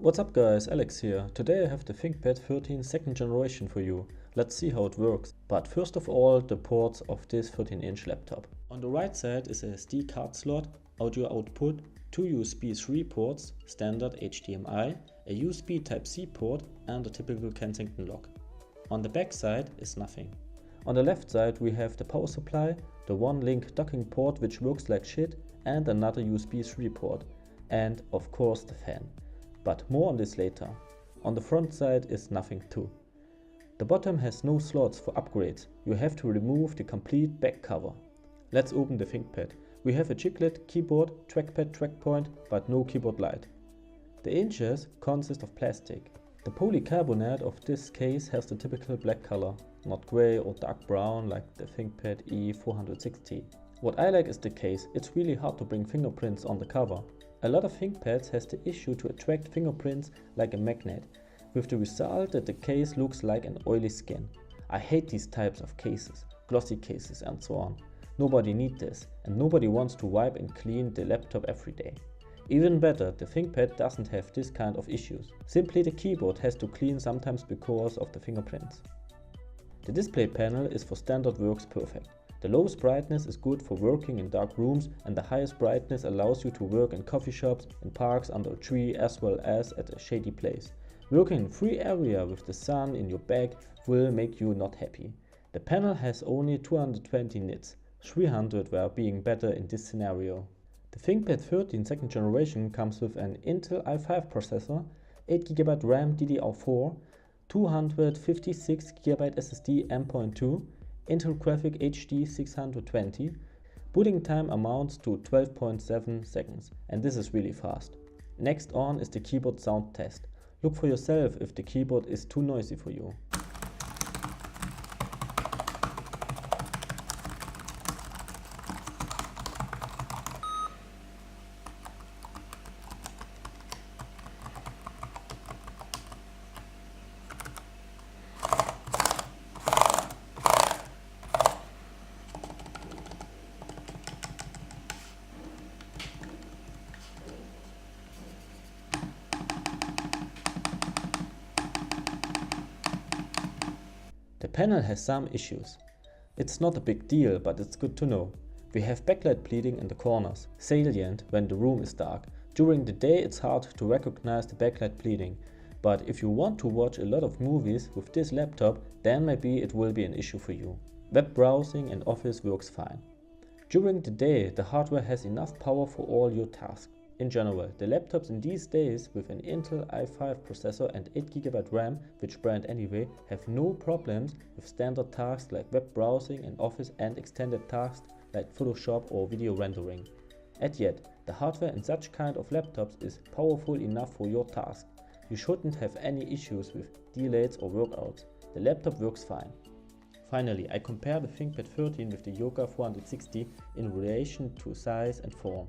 What's up guys, Alex here. Today I have the ThinkPad 13 second generation for you. Let's see how it works. But first of all, the ports of this 13-inch laptop. On the right side is a SD card slot, audio output, two USB 3 ports, standard HDMI, a USB Type-C port and a typical Kensington lock. On the back side is nothing. On the left side we have the power supply, the one link docking port which works like shit, and another USB 3 port, and of course the fan. But more on this later. On the front side is nothing too. The bottom has no slots for upgrades, you have to remove the complete back cover. Let's open the ThinkPad. We have a chiclet, keyboard, trackpad, trackpoint, but no keyboard light. The hinges consist of plastic. The polycarbonate of this case has the typical black color, not grey or dark brown like the ThinkPad E460. What I like is the case, it's really hard to bring fingerprints on the cover. A lot of ThinkPads has the issue to attract fingerprints like a magnet, with the result that the case looks like an oily skin. I hate these types of cases, glossy cases and so on. Nobody needs this, and nobody wants to wipe and clean the laptop every day. Even better, the ThinkPad doesn't have this kind of issues. Simply the keyboard has to clean sometimes because of the fingerprints. The display panel is for standard works perfect. The lowest brightness is good for working in dark rooms, and the highest brightness allows you to work in coffee shops, in parks, under a tree, as well as at a shady place. Working in free area with the sun in your back will make you not happy. The panel has only 220 nits, 300 were being better in this scenario. The ThinkPad 13 second generation comes with an Intel i5 processor, 8GB RAM DDR4, 256GB SSD M.2, Intel Graphic HD 620. Booting time amounts to 12.7 seconds, and this is really fast. Next on is the keyboard sound test. Look for yourself if the keyboard is too noisy for you. The panel has some issues. It's not a big deal, but it's good to know. We have backlight bleeding in the corners, salient when the room is dark. During the day it's hard to recognize the backlight bleeding, but if you want to watch a lot of movies with this laptop, then maybe it will be an issue for you. Web browsing and Office works fine. During the day the hardware has enough power for all your tasks. In general, the laptops in these days with an Intel i5 processor and 8GB RAM, which brand anyway, have no problems with standard tasks like web browsing and Office and extended tasks like Photoshop or video rendering. And yet, the hardware in such kind of laptops is powerful enough for your task. You shouldn't have any issues with delays or workouts. The laptop works fine. Finally, I compare the ThinkPad 13 with the Yoga 460 in relation to size and form.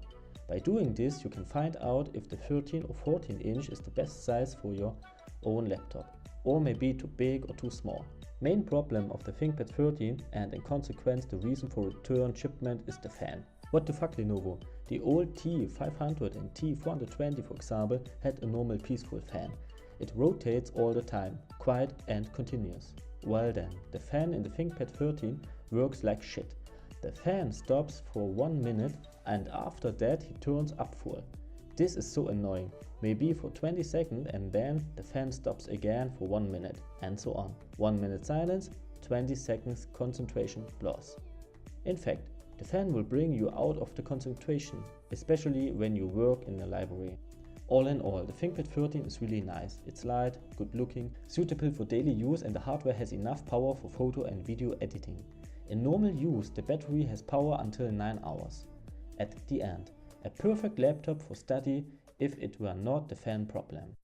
By doing this, you can find out if the 13 or 14 inch is the best size for your own laptop, or maybe too big or too small. Main problem of the ThinkPad 13 and in consequence the reason for return shipment is the fan. What the fuck, Lenovo? The old T500 and T420 for example had a normal peaceful fan. It rotates all the time, quiet and continuous. Well then, the fan in the ThinkPad 13 works like shit. The fan stops for 1 minute and after that he turns up full. This is so annoying, maybe for 20 seconds and then the fan stops again for 1 minute and so on. 1 minute silence, 20 seconds concentration loss. In fact, the fan will bring you out of the concentration, especially when you work in a library. All in all, the ThinkPad 13 is really nice. It's light, good looking, suitable for daily use, and the hardware has enough power for photo and video editing. In normal use, the battery has power until 9 hours. At the end, a perfect laptop for study if it were not the fan problem.